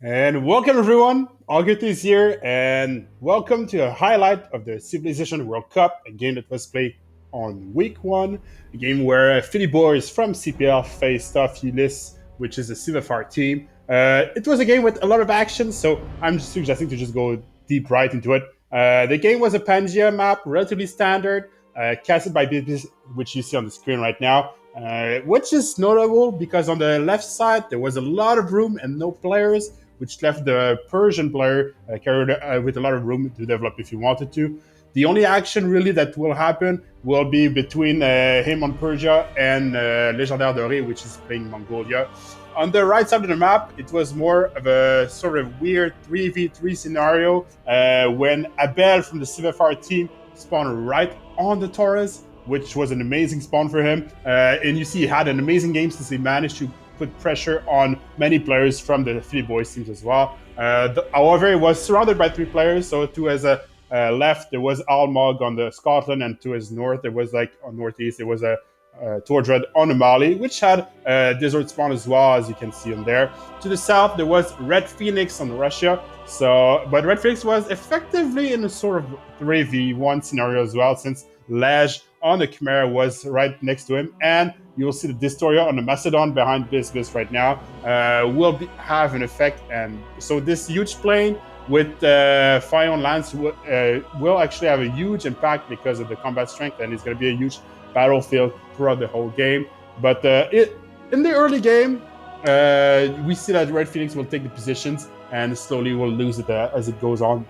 And welcome everyone, August is here, and welcome to a highlight of the Civilization World Cup, a game that was played on week one, a game where Phillyboys from CPL faced off Ulysse, which is a Civfr team. It was a game with a lot of action, so I'm just suggesting to just go deep right into it. The game was a Pangea map, relatively standard, casted by BB, which you see on the screen right now. Which is notable because on the left side there was a lot of room and no players, which left the Persian player carried with a lot of room to develop if he wanted to. The only action really that will happen will be between him on Persia and Légendaire Doré, which is playing Mongolia. On the right side of the map, it was more of a sort of weird 3v3 scenario when Abel from the Civfr team spawned right on the Taurus, which was an amazing spawn for him. And you see, he had an amazing game since he managed to put pressure on many players from the Phillyboys teams as well. However, it was surrounded by three players. So to his left, there was Almog on the Scotland, and to his north, there was like on northeast, there was a Tordred on the Mali, which had a desert spawn as well, as you can see on there. To the south, there was Red Phoenix on Russia. But Red Phoenix was effectively in a sort of 3v1 scenario as well, since Lej on the Chimera was right next to him, and you'll see the Destroyer on the Macedon behind Bisbis right now have an effect. And so this huge plane with Fire on Lance will actually have a huge impact because of the combat strength, and it's going to be a huge battlefield throughout the whole game. But in the early game, we see that Red Phoenix will take the positions and slowly will lose it as it goes on.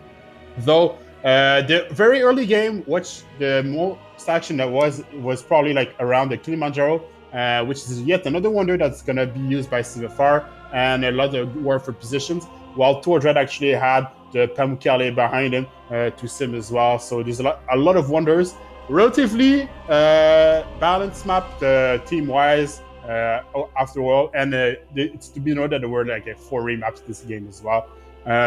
Though the very early game, which the most action that was probably like around the Kilimanjaro, which is yet another wonder that's going to be used by Civfr and a lot of war for positions, while Tordred actually had the Pamukkale behind him to sim as well. So there's a lot of wonders. Relatively balanced map team-wise after all, and it's to be noted that there were like 4 remaps this game as well.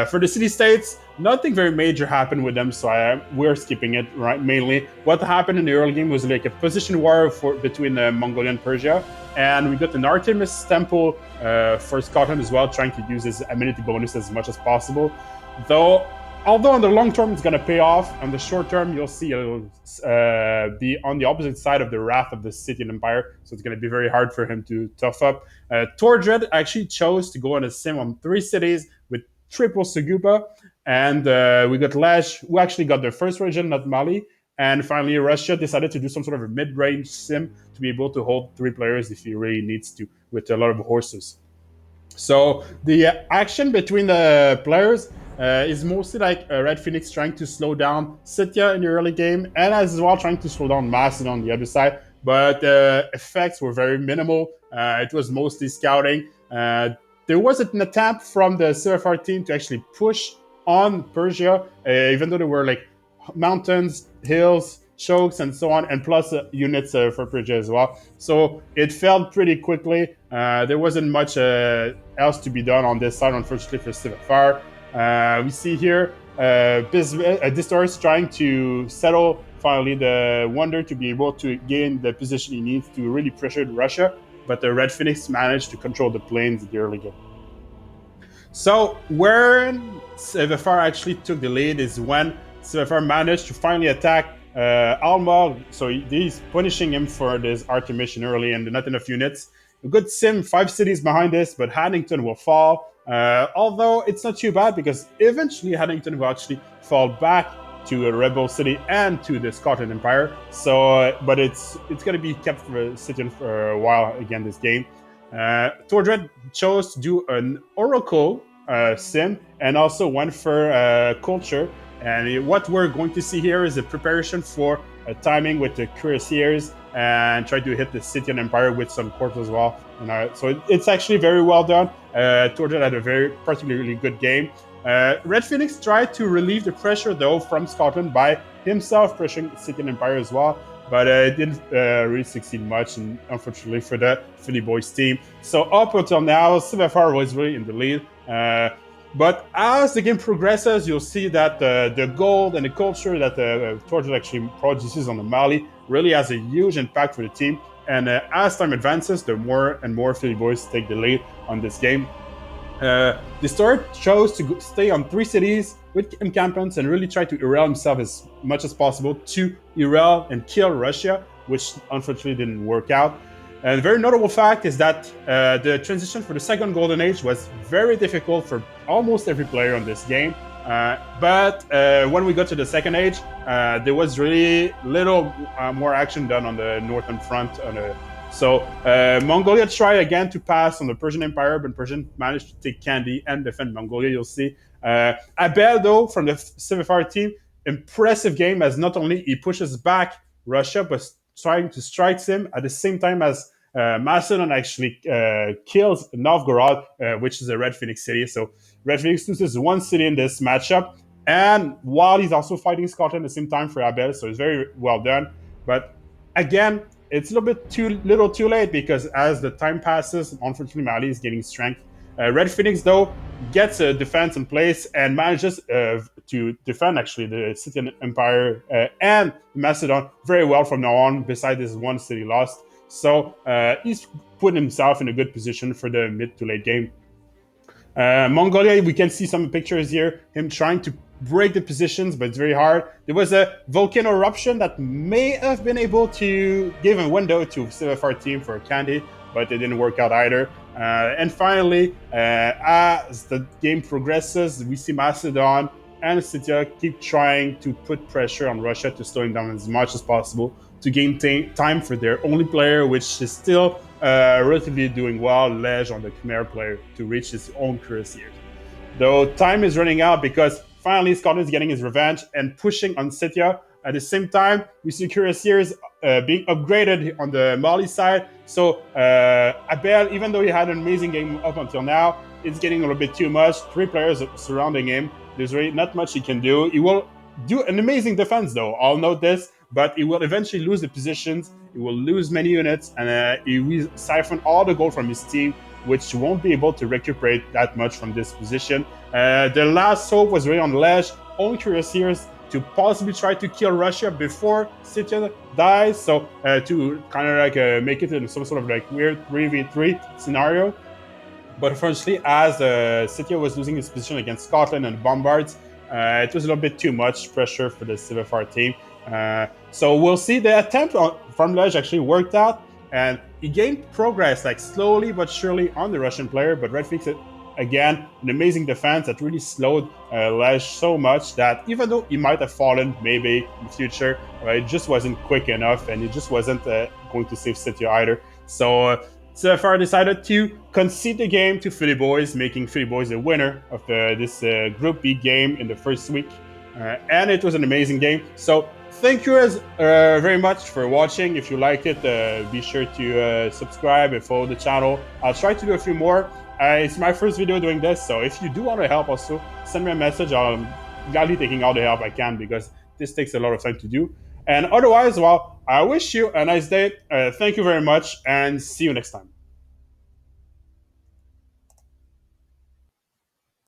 For the city-states, nothing very major happened with them, so we're skipping it, right? Mainly, what happened in the early game was like a position war between Mongolia and Persia, and we got an Artemis Temple for Scotland as well, trying to use his amenity bonus as much as possible. Although on the long term it's going to pay off, on the short term you'll see it'll be on the opposite side of the wrath of the Scythian Empire, so it's going to be very hard for him to tough up. Tordred actually chose to go on a sim on 3 cities with triple Sugupa, and we got Lej, who actually got their first region, not Mali, and finally Russia decided to do some sort of a mid-range sim to be able to hold 3 players if he really needs to, with a lot of horses. So the action between the players is mostly like Red Phoenix trying to slow down Scythia in the early game, and as well trying to slow down Macedon on the other side. But effects were very minimal. It was mostly scouting. There was an attempt from the Civfr team to actually push on Persia, even though there were like mountains, hills, chokes, and so on, and plus units for Persia as well. So it failed pretty quickly. There wasn't much else to be done on this side, unfortunately, for Civfr. We see here Distor's trying to settle finally the Wonder to be able to gain the position he needs to really pressure Russia, but the Red Phoenix managed to control the plains in the early game. So when Civfr actually took the lead is when Civfr managed to finally attack Almog. So he's punishing him for this Artemission early and not enough units. A good sim, 5 cities behind this, but Haddington will fall. Although it's not too bad because eventually Haddington will actually fall back to a rebel city and to the Scotland Empire. So, but it's going to be kept sitting for a while again this game. Tordred chose to do an Oracle sim and also went for culture. And what we're going to see here is a preparation for a timing with the cuirassiers and try to hit the Scythian Empire with some corps as well. So it's actually very well done. Tordred had a very particularly good game. Red Phoenix tried to relieve the pressure though from Scotland by himself pressuring the Scythian Empire as well, but it didn't really succeed much, and unfortunately for the Phillyboys team. So up until now, Civfr was really in the lead. But as the game progresses, you'll see that the gold and the culture that Tordred actually produces on the Mali really has a huge impact for the team. And as time advances, the more and more Phillyboys take the lead on this game. The story chose to stay on three cities with encampments and really try to derail himself as much as possible to derail and kill Russia, which unfortunately didn't work out. And a very notable fact is that the transition for the second Golden Age was very difficult for almost every player on this game. But when we got to the second age, there was really little more action done on the northern front. So Mongolia tried again to pass on the Persian Empire, but Persian managed to take Kandy and defend Mongolia. You'll see. Abel, though, from the Civfr team, impressive game as not only he pushes back Russia, but trying to strike him at the same time as Macedon actually kills Novgorod, which is a Red Phoenix city. So Red Phoenix loses one city in this matchup. And while he's also fighting Scotland at the same time for Abel, so it's very well done. But again, it's a little too late because as the time passes, unfortunately, Mali is gaining strength. Red Phoenix, though, gets a defense in place and manages to defend actually the Scythian Empire and Macedon very well from now on, beside this one city lost. So he's put himself in a good position for the mid to late game. Mongolia, we can see some pictures here, him trying to break the positions, but it's very hard. There was a volcano eruption that may have been able to give a window to Civfr team for Kandy, but it didn't work out either. And finally, as the game progresses, we see Macedon and Scythia keep trying to put pressure on Russia to slow him down as much as possible to gain time for their only player, which is still relatively doing well, Lej on the Khmer player, to reach his own cuirassiers. Though time is running out because finally Scotland is getting his revenge and pushing on Scythia. At the same time, we see cuirassiers being upgraded on the Mali side. So Abel, even though he had an amazing game up until now, it's getting a little bit too much. Three players surrounding him. There's really not much he can do. He will do an amazing defense, though. I'll note this, but he will eventually lose the positions. He will lose many units, and he will siphon all the gold from his team, which won't be able to recuperate that much from this position. The last hope was really on Lej, only cuirassiers to possibly try to kill Russia before Scythia dies. So to kind of like make it in some sort of like weird 3v3 scenario. But unfortunately, as Scythia was losing his position against Scotland and Bombards, it was a little bit too much pressure for the Civfr team. So we'll see. The attempt from Lej actually worked out, and he gained progress, like slowly but surely, on the Russian player. But Red Phoenix, again, an amazing defense that really slowed Lej so much that even though he might have fallen maybe in the future, it just wasn't quick enough, and it just wasn't going to save Scythia either. So Civfr decided to concede the game to Phillyboys, making Phillyboys the winner of this Group B game in the first week. And it was an amazing game. So thank you very much for watching. If you liked it, be sure to subscribe and follow the channel. I'll try to do a few more. It's my first video doing this, so if you do want to help also, send me a message. I'm gladly taking all the help I can because this takes a lot of time to do. And otherwise, well, I wish you a nice day. Thank you very much, and see you next time.